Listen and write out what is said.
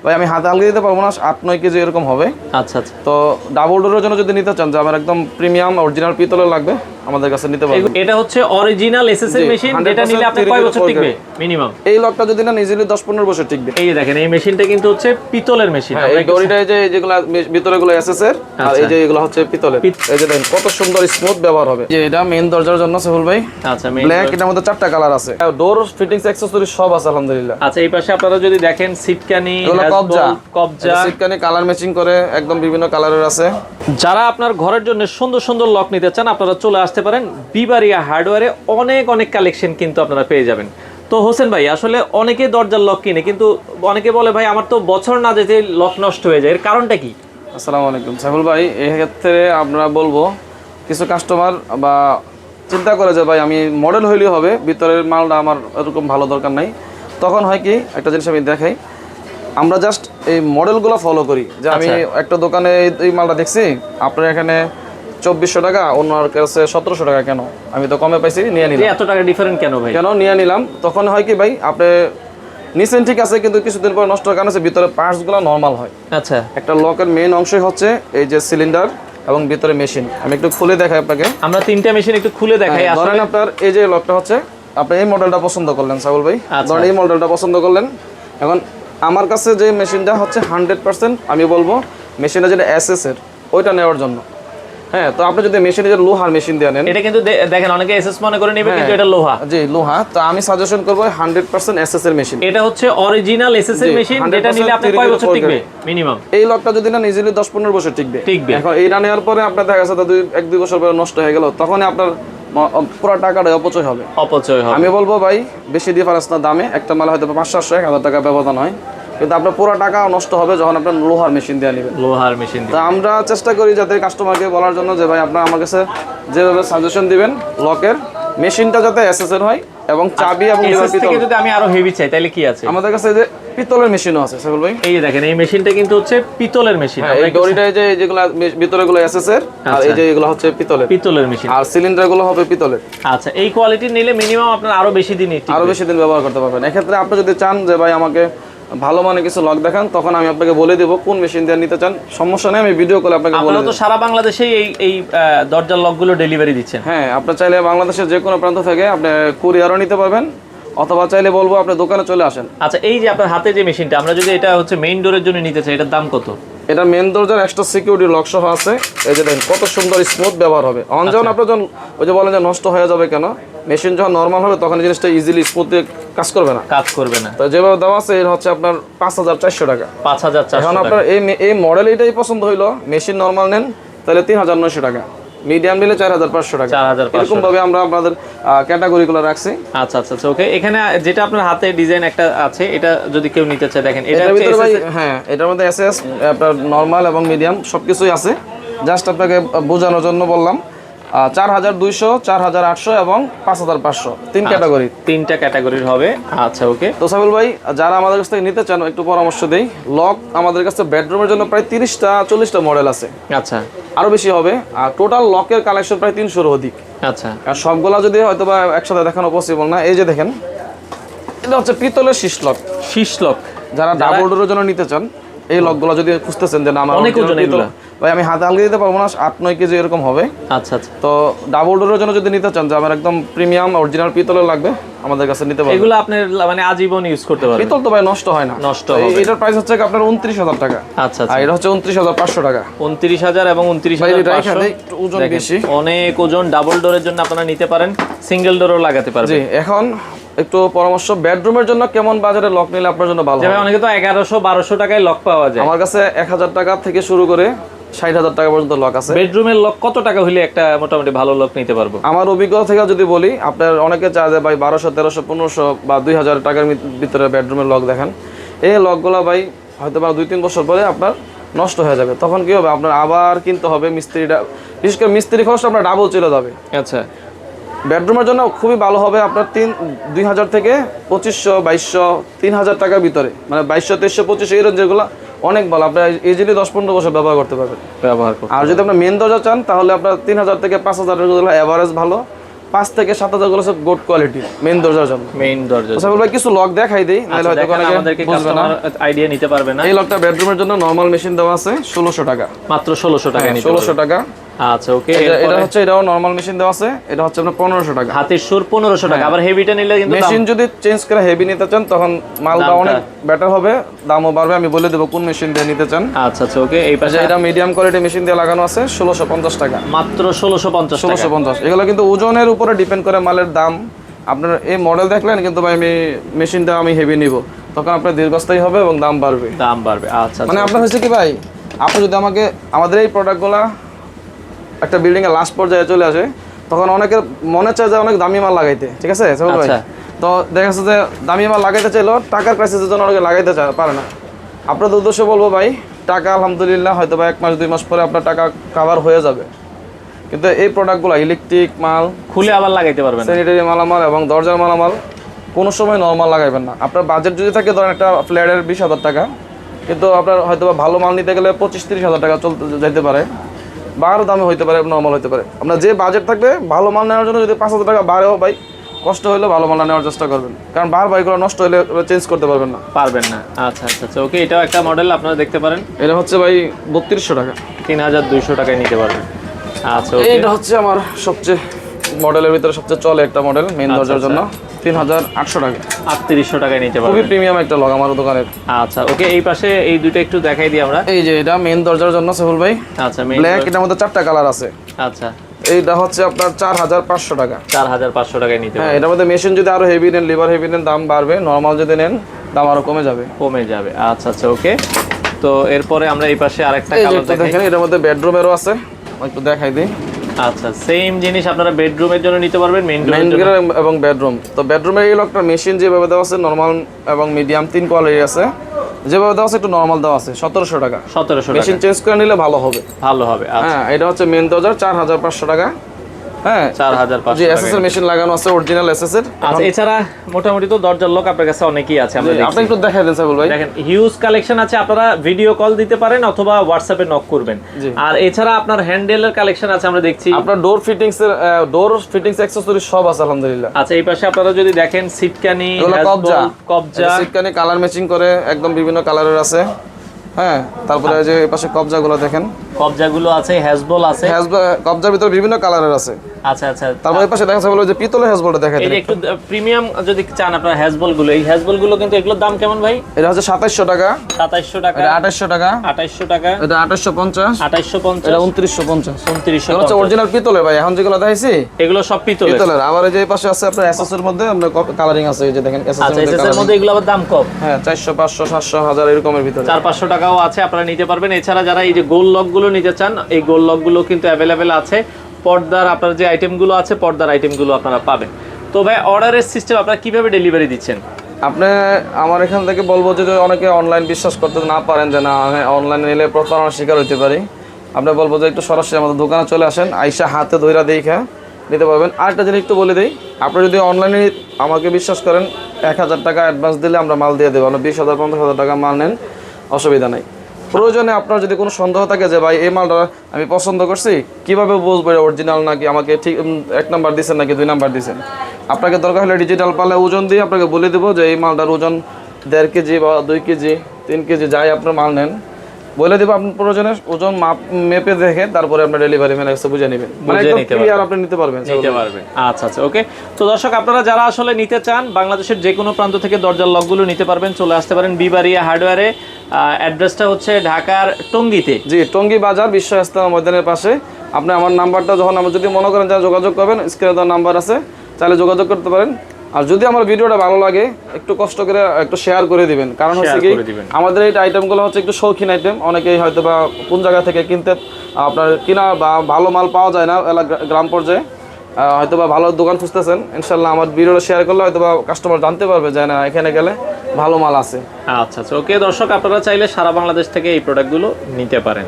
ভাই আমি হাতে আলগা দিতে পারবো না, 8-9 কেজি এরকম হবে। আচ্ছা আচ্ছা। তো ডাবল ডোরের জন্য যদি নিতে চান যে আমার একদম প্রিমিয়াম অরিজিনাল পিতলের লাগবে, আমাদের কাছে নিতে পারবেন। এটা হচ্ছে অরিজিনাল এসএসএর মেশিন, যেটা নিলে আপনার কয় বছর টিকবে মিনিমাম? এই লকটা যদি না ইজিলি 10-15 বছর টিকবে। এই যে দেখেন, এই মেশিনটা কিন্তু হচ্ছে পিতলের মেশিন। এই দড়িটা যে যেগুলো ভিতরে গুলো এসএসএর, আর এই যে এগুলো হচ্ছে পিতলের। এই যে দেখেন কত সুন্দর স্মুথ ব্যবহার হবে। যে এটা মেইন দরজার জন্য সেফুল ভাই। আচ্ছা, ব্ল্যাক, এটার মধ্যে 4টা কালার আছে। ডোর ফিটিংস অ্যাকসেসরি সব আছে আলহামদুলিল্লাহ। আচ্ছা, এই পাশে আপনারা যদি দেখেন সিটকানি, কবজা, সিটকানি কালার ম্যাচিং করে একদম বিভিন্ন কালারের আছে। যারা আপনার ঘরের জন্য সুন্দর সুন্দর লক নিতে চান, আপনারা চলে আসতে পারেন বিবারিয়া হার্ডওয়্যারে। অনেক অনেক কালেকশন কিন্তু আপনারা পেয়ে যাবেন। তো হোসেন ভাই, আসলে অনেকে দরজার লক কিনে, কিন্তু অনেকে বলে ভাই আমার তো বছর না যেতে লক নষ্ট হয়ে যায়, এর কারণটা কি? আসসালামু আলাইকুম সাইফুল ভাই, এই ক্ষেত্রে আমরা বলবো কিছু কাস্টমার বা চিন্তা করে যে ভাই আমি মডেল হইলেও হবে, ভিতরের মালটা আমার এরকম ভালো দরকার নাই। তখন হয় কি, একটা জিনিস আমি দেখাই, আমরা জাস্ট এই মডেলগুলো ফলো করি। যে আমি একটা দোকানে এই মালটা দেখছি, আপনার এখানে 2400 টাকা, অন্যর কাছে 1700 টাকা, কেন আমি তো কমে পাইছি, নিয়ে নিলাম। এত টাকা ডিফারেন্ট কেন ভাই? কেন নিয়ে নিলাম? তখন হয় কি ভাই, আপনি নিছেন ঠিক আছে, কিন্তু কিছুদিন পর নষ্ট হওয়ার কারণে ভিতরে পার্টসগুলো নরমাল হয়। আচ্ছা, একটা লকের মেইন অংশই হচ্ছে এই যে সিলিন্ডার এবং ভিতরে মেশিন। আমি একটু খুলে দেখাই আপনাকে। আমরা তিনটা মেশিন একটু খুলে দেখাই। ধরেন আপনার এই যে লকটা হচ্ছে, আপনি এই মডেলটা পছন্দ করলেন সাইফুল ভাই, ধরেন এই মডেলটা পছন্দ করলেন। এখন আমার কাছে যে মেশিনটা হচ্ছে 100%, আমি বলবো মেশিনটা যেটা এসএস এর, ওইটা নেওয়ার জন্য। হ্যাঁ, তো আপনি যদি মেশিনে যে লোহার মেশিন দিয়ে নেন, এটা কিন্তু দেখেন অনেকে এসএস মনে করে নেবে, কিন্তু এটা লোহা। জি লোহা। তো আমি সাজেশন করব 100% এসএস এর মেশিন। এটা হচ্ছে অরিজিনাল এসএস এর মেশিন, যেটা নিলে আপনি কয় বছর টিকবে মিনিমাম? এই লকটা যদি না ইজিলি 10-15 বছর টিকবে। এখন এইটা নেওয়ার পরে আপনার দেখা গেছে 1-2 বছর পরে নষ্ট হয়ে গেল, তখন আপনার পুরো টাকাটা অপচয় হবে। আমি বলবো ভাই বেশি ডিফারেন্স না দামে, একটা মাল হয়তো 500-700-1000 টাকা ব্যবধান হয়, কিন্তু আপনার পুরো টাকা নষ্ট হবে যখন আপনার লোহার মেশিন দিয়ে নেবেন। লোহার মেশিন। তো আমরা চেষ্টা করি যাতে কাস্টমারকে বলার জন্য যে ভাই আপনারা আমার কাছে যেভাবে সাজেশন দিবেন, লকের মেশিনটা যাতে এসএস এর হয় এবং চাবি এবং এসএস থেকে যদি আমি আরো হেভি চাই তাহলে কি আছে? আমাদের কাছে যে পিতলের মেশিনও আছে সাইফুল ভাই। এই যে দেখেন, এই মেশিনটা কিন্তু হচ্ছে পিতলের মেশিন। এই দড়িটা যে যেগুলো ভিতরে গুলো এসএস এর, আর এই যে এগুলো হচ্ছে পিতলের মেশিন, আর সিলিন্ডার গুলো হবে পিতলের। আচ্ছা, এই কোয়ালিটি নিলে মিনিমাম আপনার আরো বেশি দিন ব্যবহার করতে পারবেন। এক্ষেত্রে আপনি যদি চান যে ভাই আমাকে ভালো মানে কিছু লক দেখান, তখন আমি আপনাকে বলে দেবো কোন মেশিন দিয়ে নিতে চান, সমস্যা নেই, আমি ভিডিও কলে আপনাকে বলে দেব। আপনারা তো সারা বাংলাদেশে এই দরজার লকগুলো ডেলিভারি দিচ্ছেন। হ্যাঁ, আপনি চাইলে বাংলাদেশের যে কোনো প্রান্ত থেকে আপনি কুরিয়ারও নিতে পারবেন, অথবা চাইলে বলবো আপনি দোকানে চলে আসেন। আচ্ছা, এই যে আপনার হাতে যে মেশিনটা, আমরা যদি এটা হচ্ছে মেইন ডোরের জন্য নিতে চাই, এটার দাম কত? এটা মেন দরজার এক্সট্রা সিকিউরিটি লক সহ আছে। এই যে দেখেন কত সুন্দর স্মুথ ব্যবহার হবে। যখন আপনি যখন ওই যে বলেন যে নষ্ট হয়ে যাবে কেন, মেশিন যখন নরমাল হবে তখন জিনিসটা ইজিলি স্মুথ কাজ করবে না। তো যেভাবে দেওয়া আছে এর হচ্ছে আপনার 5400 টাকা। 5400। এখন আপনার এই মডেল এটাই পছন্দ হইলো, মেশিন নরমাল নেন তাহলে 3900 টাকা, মিডিয়াম নিলে 4500 টাকা। এরকম ভাবে আমরা আপনাদের ক্যাটাগরিগুলো রাখছি। আচ্ছা আচ্ছা ওকে। এখানে যেটা আপনার হাতে ডিজাইন একটা আছে, এটা যদি কেউ নিতে চায়, দেখেন এটা ভিতরে ভাই, হ্যাঁ এটার মধ্যে এসএস আপনার নরমাল এবং মিডিয়াম সবকিছুই আছে। জাস্ট আপনাকে বোঝানোর জন্য বললাম। 4200, 4800 এবং 5500, তিনটা ক্যাটাগরির হবে। আচ্ছা ওকে। তো সাইফুল ভাই, যারা আমাদের কাছ থেকে নিতে চান একটু পরামর্শ দেই। লক আমাদের কাছে বেডরুমের জন্য প্রায় 30-40টা মডেল আছে। আচ্ছা, আরো বেশি হবে। আর টোটাল লকের কালেকশন প্রায় 300-এর অধিক। আচ্ছা, আর সবগুলা যদি হয়তো বা একসাথে দেখানো পসিবল না। এই যে দেখেন, এটা হচ্ছে পিতলের শীষ লক। যারা ডাবল ডোরের জন্য নিতে চান, এই লকগুলো যদি খুঁজতেছেন যে না আমার অনেক ওজন এগুলো, ভাই আমি হাতে আলগা দিতে পারবো না, 8-9 কেজি এরকম হবে। আচ্ছা আচ্ছা। তো ডাবল ডোরের জন্য যদি নিতে চান যে আমার একদম প্রিমিয়াম অরিজিনাল পিতলের লাগবে, আমাদের কাছে নিতে পারবেন। এগুলো আপনি মানে আজীবন ইউজ করতে পারবেন। পিতল তো ভাই নষ্ট হয় না। এটার প্রাইস হচ্ছে আপনার 29000 টাকা। আচ্ছা, আর এটা হচ্ছে 29500 টাকা। 29000 এবং 29500, একটু ওজন বেশি, অনেক ওজন। ডাবল ডোরের জন্য আপনারা নিতে পারেন, সিঙ্গেল ডোরও লাগাতে পারবেন। জি, এখন একটু পরামর্শ, বেডরুমের জন্য কেমন বাজারে লক নিলে আপনার জন্য ভালো হবে? অনেকে তো 1100-1200 টাকায় লক পাওয়া যায়। আমার কাছে 1000 টাকা থেকে শুরু করে 60000 টাকা পর্যন্ত লক আছে। বেডরুমের লক কত টাকা হলে একটা মোটামুটি ভালো লক নিতে পারবো? আমার অভিজ্ঞতা থেকে যদি বলি, আপনার অনেকে চায় যে ভাই 1200, 1300, 1500 বা 2000 টাকার ভিতরে বেডরুমের লক দেখেন। এই লকগুলো ভাই হয়তো বা 2-3 বছর পরে আপনার নষ্ট হয়ে যাবে। তখন কি হবে, আপনার আবার কিনতে হবে। বিশেষ করে মিস্ত্রি খরচ আপনার ডাবল চলে যাবে। আচ্ছা, বেডরুমের জন্য খুবই ভালো হবে আপনার 2000 থেকে 2500, 2200, 3000 টাকার ভিতরে, মানে 2200, 2300, 2500 এই রেঞ্জেরগুলো অনেক ভালো। আপনার ইজিলি 10-15 বছর ব্যবহার করতে পারবেন। আর যদি আপনার মেন দরজা চান, তাহলে আপনার 3000 থেকে 5000 এর এভারেজ ভালো। 5 থেকে 7,000 গুলো সব গুড কোয়ালিটি মেইন দরজার জন্য। মেইন দরজা। সাইফুল ভাই কিছু লক দেখাই দেই, নাহলে হয়তো দেখেন, আমাদেরকে কাস্টমার আইডিয়া নিতে পারবে না। এই লকটা বেডরুমের জন্য নরমাল মেশিন দেওয়া আছে 1600 টাকা। মাত্র 1600 টাকা নিতে 1600 টাকা। আচ্ছা ওকে। এটা হচ্ছে, এটাও নরমাল মেশিন দেওয়া আছে, এটা হচ্ছে আপনার 1500 টাকা। হাতের সুর 1500 টাকা। আবার হেভিটা নিলে কিন্তু মেশিন যদি চেঞ্জ করে হেভি নিতে চান তখন মালটা অনেক বেটার হবে, দামও বাড়বে। আমি বলে দেবো কোন মেশিন দিয়ে নিতে চান। আচ্ছা আচ্ছা ওকে। এই পাশে এটা মিডিয়াম কোয়ালিটি মেশিন দিয়ে লাগানো আছে 1650 টাকা। মাত্র 1650 টাকা। 1650। এগুলো কিন্তু ওজনের উপরে ডিপেন্ড করে মালের দাম। আপনার এই মডেল দেখলেন কিন্তু ভাই আমি মেশিনটা আমি হেভি নিব, তখন আপনার দীর্ঘস্থায়ী হবে এবং দাম বাড়বে। দাম বাড়বে। আচ্ছা মানে আপনার হচ্ছে কি ভাই, আপনি যদি আমাকে আমাদের এই প্রোডাক্টগুলা একটা বিল্ডিং এর লাস্ট পর্যায়ে চলে আসে, তখন অনেকের মনে চায় যে অনেক দামি মাল লাগাইতে, ঠিক আছে সাইফুল ভাই? তো দেখা যাচ্ছে যে দামি মাল লাগাইতে চাইলো, টাকার ক্রাইসিসের জন্য অনেকে লাগাইতে পারে না। আপনাদের উদ্দেশ্যে বলবো ভাই, টাকা আলহামদুলিল্লাহ হয়তো বা 1 মাস 2 মাস পরে আপনার টাকা কাভার হয়ে যাবে, কিন্তু এই প্রোডাক্টগুলো ইলেকট্রিক মাল খুলে আবার লাগাইতে পারবেন, স্যানিটারি মালামাল এবং দরজার মালামাল কোনো সময় নরমাল লাগাইবেন না। আপনার বাজেট যদি থাকে ধরেন একটা ফ্ল্যাটের 20,000 টাকা, কিন্তু আপনার হয়তো বা ভালো মাল নিতে গেলে 25-30 হাজার টাকা চলতে যেতে পারে, বা আরও দামে হইতে পারে, নরমাল হইতে পারে। আপনার যে বাজেট থাকবে ভালো মাল নেওয়ার জন্য যদি 5,000 টাকা বাড়েও ভাই, কষ্ট হলে ভালো মাল নেওয়ার চেষ্টা করবেন, কারণ বারবার এগুলো নষ্ট হলে চেঞ্জ করতে পারবেন না। আচ্ছা আচ্ছা আচ্ছা ওকে। এটাও একটা মডেল আপনারা দেখতে পারেন। এটা হচ্ছে ভাই 3200 টাকা, 3200 টাকায় নিতে পারবেন। আচ্ছা ওকে। এটা হচ্ছে আমার সবচেয়ে মডেলের ভিতরে সবচেয়ে চলে একটা মডেল মেইন দরজার জন্য, 3800 টাকা। 3800 টাকায় নিতে পারবেন। খুবই প্রিমিয়াম একটা লক আমার দোকানের। আচ্ছা ওকে। এই পাশে এই দুটো একটু দেখাই দিই আমরা। এই যে এটা মেইন দরজার জন্য সাইফুল ভাই, আচ্ছা মেইন ব্ল্যাক, এটার মধ্যে 4টা কালার আছে। আচ্ছা এইটা হচ্ছে আপনার 4500 টাকা। 4500 টাকায় নিতে হ্যাঁ, পারবেন। এটার মধ্যে মেশিন যদি আরো হেভি নেন, লিভার হেভি নেন, দাম বাড়বে। নরমাল যদি নেন দাম আরো কমে যাবে। আচ্ছা আচ্ছা ওকে। তো এরপরে আমরা এই পাশে আরেকটা এই যে কালার একটা দেখাই। দেখেন, এটার মধ্যে বেডরুমেরও আছে, একটু দেখাই দিই। আচ্ছা সেম জিনিস আপনারা বেডরুমের জন্য নিতে পারবেন, মেইন এবং বেডরুম। তো বেডরুমের এই লকটা মেশিন যেভাবে দেওয়া আছে নরমাল এবং মিডিয়াম 3 কোয়ালিটি আছে, যেভাবে দেওয়া আছে একটু নরমাল দেওয়া আছে 1700 টাকা। 1700 টাকা। মেশিন চেঞ্জ করে নিলে ভালো হবে। আচ্ছা হ্যাঁ, এটা হচ্ছে মেইন দরজার 4500 টাকা। হ্যাঁ 4500 জি, এসএস এর মেশিন লাগানো আছে, অরিজিনাল এসএস এর। আচ্ছা এছাড়া মোটামুটি তো দরজার লক আপনার কাছে অনেকই আছে আমরা দেখছি। আপনি একটু দেখাই দেন সাইফুল ভাই। দেখেন হিউজ কালেকশন আছে, আপনারা ভিডিও কল দিতে পারেন অথবা হোয়াটসঅ্যাপে নক করবেন। আর এছাড়া আপনার হ্যান্ডেলের কালেকশন আছে আমরা দেখছি। আপনার ডোর ফিটিংস অ্যাকসেসরিজ সব আছে আলহামদুলিল্লাহ। আচ্ছা এই পাশে আপনারা যদি দেখেন সিটকানি, কবজা, সিটকানি কালার ম্যাচিং করে একদম বিভিন্ন কালারের আছে। হ্যাঁ, তারপরে যে এই পাশে কবজাগুলো দেখেন, কবজাগুলো আছে, হ্যাজবল আছে। কবজার ভিতরে বিভিন্ন কালারের আছে। আচ্ছা আচ্ছা। তারপর এই পাশে দেখা যাচ্ছে যে পিতলের হ্যাজবলটা দেখা এই যায় একটু প্রিমিয়াম যদি চান আপনারা হ্যাজবল গুলো, এই হ্যাজবল গুলো কিন্তু এগুলোর দাম কেমন ভাই? এটা হচ্ছে 2700 টাকা, 2700 টাকা, এটা 2800 টাকা, 2800 টাকা, এটা 2850, 2850, এটা 2950, 2950। এটা হচ্ছে অরিজিনাল পিতলের ভাই। এখন যেগুলো দেখাইছি এগুলো সব পিতলের। আবার এই যে এই পাশে আছে আপনার এসএস এর মধ্যে আমরা কালারিং আছে, এই যে দেখেন এসএস আচ্ছা এসএস এর মধ্যে এগুলো আবার দাম কম। হ্যাঁ 400 500 700 1000 এরকমের ভিতরে। 400-500 টাকাও আছে, আপনারা নিতে পারবেন। এছাড়া যারা এই যে গোল লক গুলো নিতে চান, এই গোল লক গুলো কিন্তু অ্যাভেলেবেল আছে। পর্দার আপনার যে আইটেমগুলো আছে, পর্দার আইটেমগুলো আপনারা পাবেন। তো ভাই অর্ডারের সিস্টেম আপনারা কিভাবে ডেলিভারি দিচ্ছেন? আপনি আমার এখান থেকে বলবো যে অনেকে অনলাইন বিশ্বাস করতে না পারেন, যে না অনলাইনে নিলে প্রতারণার শিকার হতে পারি, আপনি বলবো যে একটু সরাসরি আমাদের দোকানে চলে আসেন, আইসা হাতে ধইরা দেখে নিতে পারবেন। আরেকটা জিনিস একটু বলে দিই, আপনি যদি অনলাইনে আমাকে বিশ্বাস করেন 1000 টাকা অ্যাডভান্স দিলে আমরা মাল দিয়ে দেবো। আমরা 20,000 50,000 টাকা মাল নেন, অসুবিধা নাই। প্রয়োজনে আপনার যদি কোনো সন্দেহ থাকে যে ভাই এই মালটা আমি পছন্দ করছি, কিভাবে বুঝবো অরিজিনাল নাকি আমাকে ঠিক 1 নাম্বার দিচ্ছেন নাকি 2 নাম্বার দিচ্ছেন, আপনাকে দরকার হলে ডিজিটাল পালে ওজন দিয়ে আপনাকে বলে দেবো যে এই মালটার ওজন 1.5 কেজি বা 2 কেজি 3 কেজি যাই আপনার মাল নেন, বলে দেবো। আপনার প্রয়োজনে ওজন মেপে দেখে তারপরে আপনার ডেলিভারি ম্যানের কাছে বুঝে নেবেন, মানে একদম ক্লিয়ার আপনি নিতে পারবেন। আচ্ছা আচ্ছা ওকে। তো দর্শক আপনারা যারা আসলে নিতে চান, বাংলাদেশের যে কোনো প্রান্ত থেকে দরজার লকগুলো নিতে পারবেন, চলে আসতে পারেন বিবারিয়া হার্ডওয়্যারে। অ্যাড্রেসটা হচ্ছে ঢাকার টঙ্গীতে। জি, টঙ্গী বাজার বিশ্ব ইস্তেমা ময়দানের পাশে। আপনি আমার নাম্বারটা যখন আমরা যদি মনে করেন যারা যোগাযোগ করবেন, স্ক্রিনে দেওয়ার নাম্বার আছে, চাইলে যোগাযোগ করতে পারেন। আর যদি আমার ভিডিওটা ভালো লাগে একটু কষ্ট করে একটু শেয়ার করে দিবেন, কারণ হচ্ছে কি আমাদের এই আইটেমগুলো হচ্ছে একটু শৌখিন আইটেম। অনেকেই হয়তো বা কোন জায়গা থেকে কিনতে আপনার কিনা বা ভালো মাল পাওয়া যায় না গ্রাম পর্যায়ে, হয়তো বা ভালো দোকান খুঁজতেছেন, ইনশাল্লাহ আমার ভিডিওটা শেয়ার করলে হয়তো বা কাস্টমার জানতে পারবে যে না এখানে গেলে ভালো মাল আছে। আচ্ছা আচ্ছা ওকে। দর্শক আপনারা চাইলে সারা বাংলাদেশ থেকে এই প্রোডাক্টগুলো নিতে পারেন।